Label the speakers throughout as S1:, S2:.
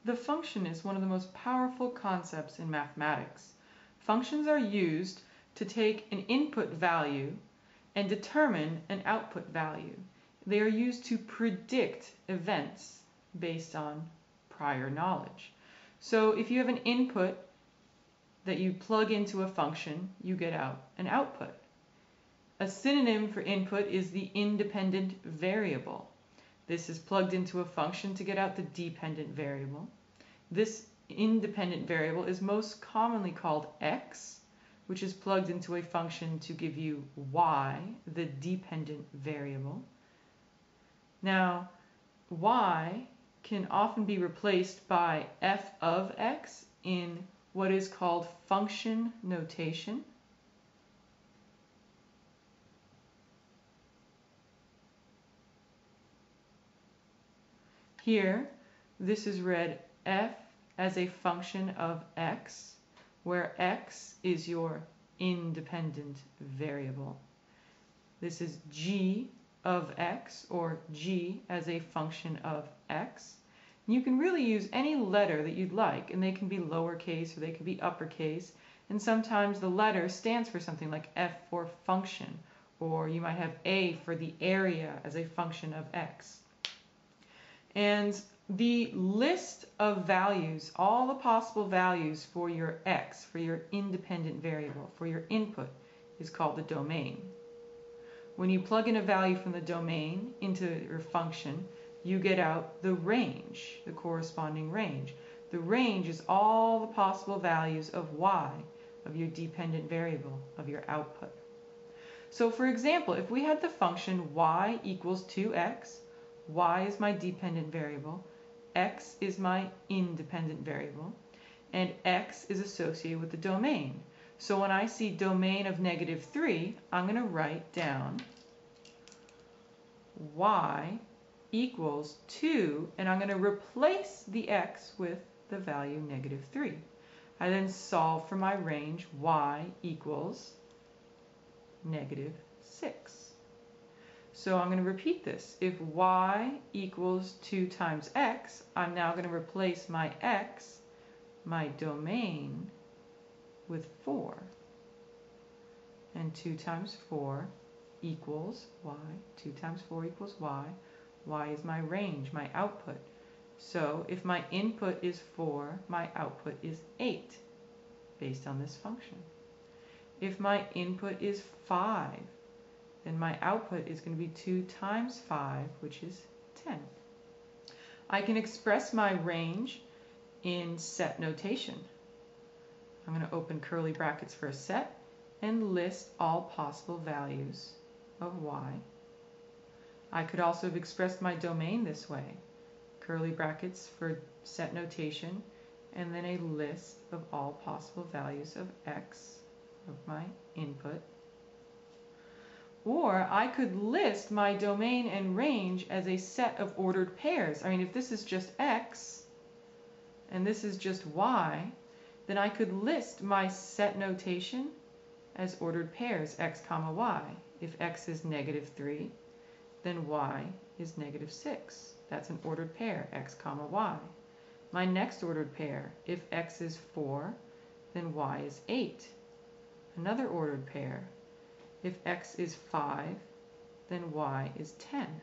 S1: The function is one of the most powerful concepts in mathematics. Functions are used to take an input value and determine an output value. They are used to predict events based on prior knowledge. So if you have an input that you plug into a function, you get out an output. A synonym for input is the independent variable. This is plugged into a function to get out the dependent variable. This independent variable is most commonly called x, which is plugged into a function to give you y, the dependent variable. Now, y can often be replaced by f of x in what is called function notation. Here, this is read f as a function of x, where x is your independent variable. This is g of x, or g as a function of x. You can really use any letter that you'd like, and they can be lowercase or they can be uppercase, and sometimes the letter stands for something like f for function, or you might have a for the area as a function of x. And the list of values, all the possible values for your x, for your independent variable, for your input, is called the domain. When you plug in a value from the domain into your function, you get out the range, the corresponding range. The range is all the possible values of y, of your dependent variable, of your output. So for example, if we had the function y equals 2x, y is my dependent variable, x is my independent variable, and x is associated with the domain. So when I see domain of -3, I'm going to write down y equals 2, and I'm going to replace the x with the value -3. I then solve for my range y equals -6. So I'm going to repeat this. If y equals 2 times x, I'm now going to replace my x, my domain, with 4. And 2 times 4 equals y. 2 times 4 equals y. Y is my range, my output. So if my input is 4, my output is 8, based on this function. If my input is 5, then my output is going to be 2 times 5, which is 10. I can express my range in set notation. I'm going to open curly brackets for a set and list all possible values of y. I could also have expressed my domain this way. Curly brackets for set notation, and then a list of all possible values of x, of my input. Or I could list my domain and range as a set of ordered pairs. I mean, if this is just x and this is just y, then I could list my set notation as ordered pairs, x comma y. If x is -3, then y is -6. That's an ordered pair, x comma y. My next ordered pair, if x is 4, then y is 8. Another ordered pair, if x is 5, then y is 10.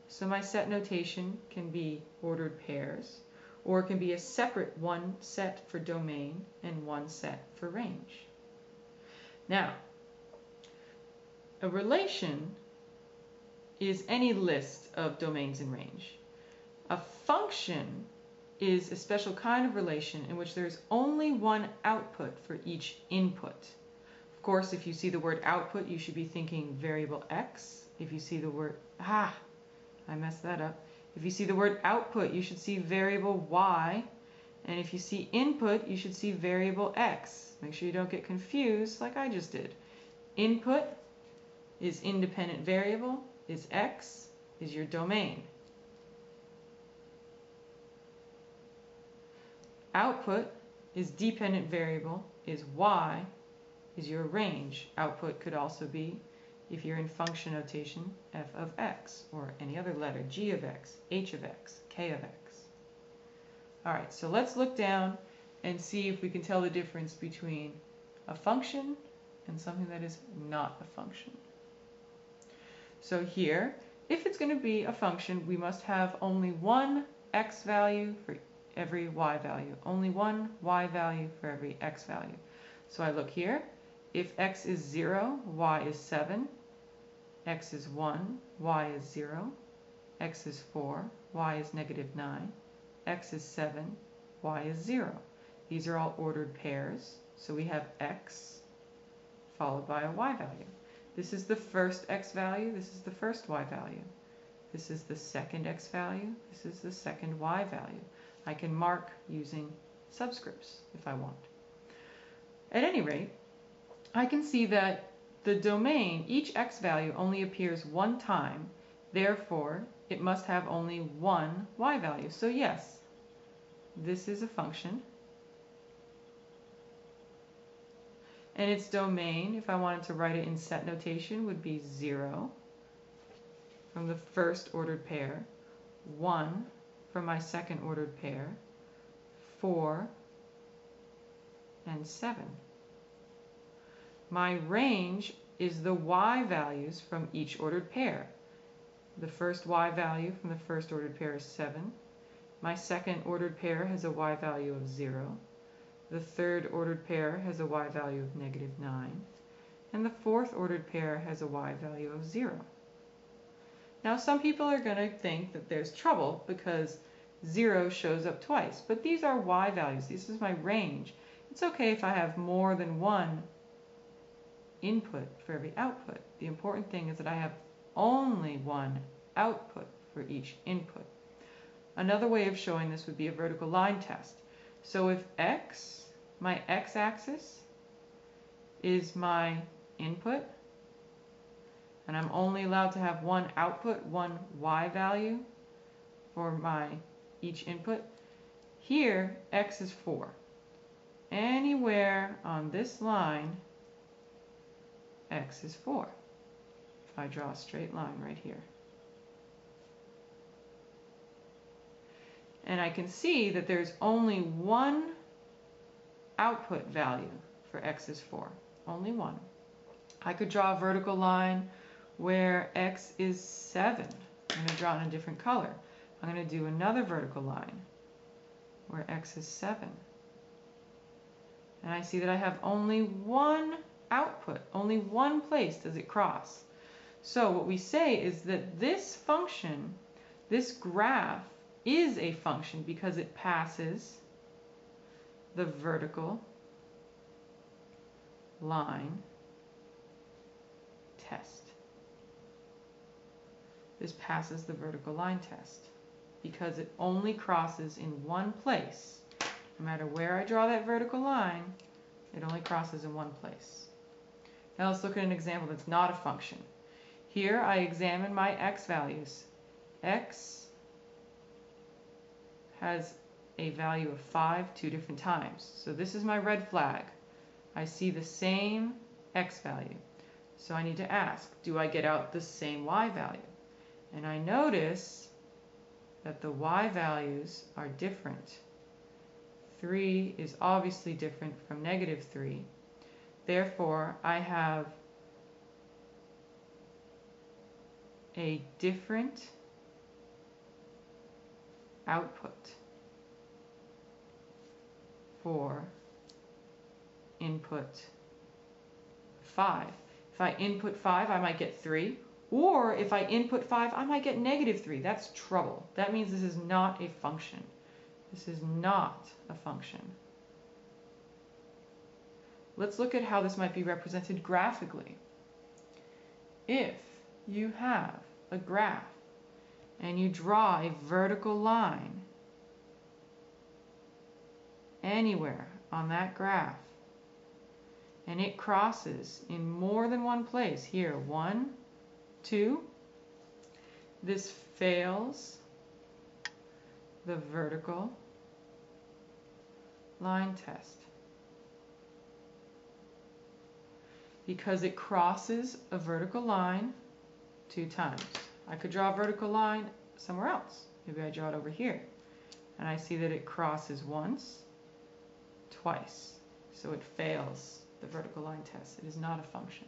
S1: So my set notation can be ordered pairs, or it can be a separate one set for domain and one set for range. Now, a relation is any list of domains and range. A function is a special kind of relation in which there's only one output for each input. Of course, if you see the word output, you should be thinking variable x. If you see the word, I messed that up. If you see the word output, you should see variable y. And if you see input, you should see variable x. Make sure you don't get confused like I just did. Input is independent variable, is x, is your domain. Output is dependent variable, is y, is your range. Output could also be, if you're in function notation, f of x, or any other letter, g of x, h of x, k of x. All right, so let's look down and see if we can tell the difference between a function and something that is not a function. So here, if it's going to be a function, we must have only one x value for every y value, only one y value for every x value. So I look here, if x is 0, y is 7, x is 1, y is 0, x is 4, y is -9, x is 7, y is 0. These are all ordered pairs, so we have x followed by a y value. This is the first x value, this is the first y value. This is the second x value, this is the second y value. I can mark using subscripts if I want. At any rate, I can see that the domain, each x value only appears one time, therefore it must have only one y value. So yes, this is a function. And its domain, if I wanted to write it in set notation, would be 0 from the first ordered pair, 1 from my second ordered pair, 4, and 7. My range is the y values from each ordered pair. The first y value from the first ordered pair is 7. My second ordered pair has a y value of 0. The third ordered pair has a y value of -9. And the fourth ordered pair has a y value of 0. Now some people are going to think that there's trouble because 0 shows up twice. But these are y values. This is my range. It's okay if I have more than one input for every output. The important thing is that I have only one output for each input. Another way of showing this would be a vertical line test. So if x, my x-axis, is my input, and I'm only allowed to have one output, one y value for each input, here x is 4. Anywhere on this line, x is 4. If I draw a straight line right here. And I can see that there's only one output value for x is 4. Only one. I could draw a vertical line where x is 7. I'm going to draw it in a different color. I'm going to do another vertical line where x is 7. And I see that I have only one output. Only one place does it cross. So what we say is that this function, this graph, is a function because it passes the vertical line test. This passes the vertical line test because it only crosses in one place. No matter where I draw that vertical line, it only crosses in one place. Now let's look at an example that's not a function. Here I examine my x values. X has a value of 5 two different times. So this is my red flag. I see the same x value. So I need to ask, do I get out the same y value? And I notice that the y values are different. 3 is obviously different from -3. Therefore, I have a different output for input 5. If I input 5, I might get 3. Or if I input 5, I might get -3. That's trouble. That means this is not a function. This is not a function. Let's look at how this might be represented graphically. If you have a graph and you draw a vertical line anywhere on that graph and it crosses in more than one place, here 1, 2, this fails the vertical line test because it crosses a vertical line 2 times. I could draw a vertical line somewhere else. Maybe I draw it over here. And I see that it crosses once, twice. So it fails the vertical line test. It is not a function.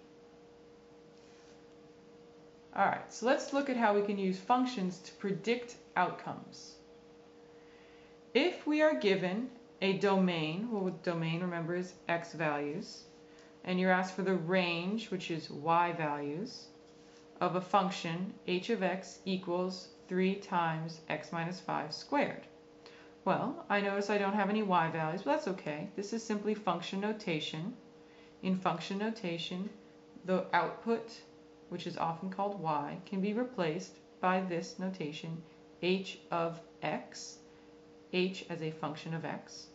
S1: All right, so let's look at how we can use functions to predict outcomes. If we are given a domain, well, domain, remember, is x values, and you're asked for the range, which is y values, of a function h of x equals 3 times x minus 5 squared. Well, I notice I don't have any y values, but that's okay. This is simply function notation. In function notation, the output, which is often called y, can be replaced by this notation, h of x, h as a function of x.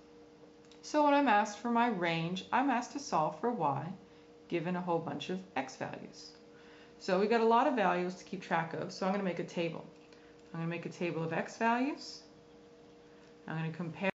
S1: So when I'm asked for my range, I'm asked to solve for y, given a whole bunch of x values. So we got a lot of values to keep track of, so I'm going to make a table. I'm going to make a table of x values. I'm going to compare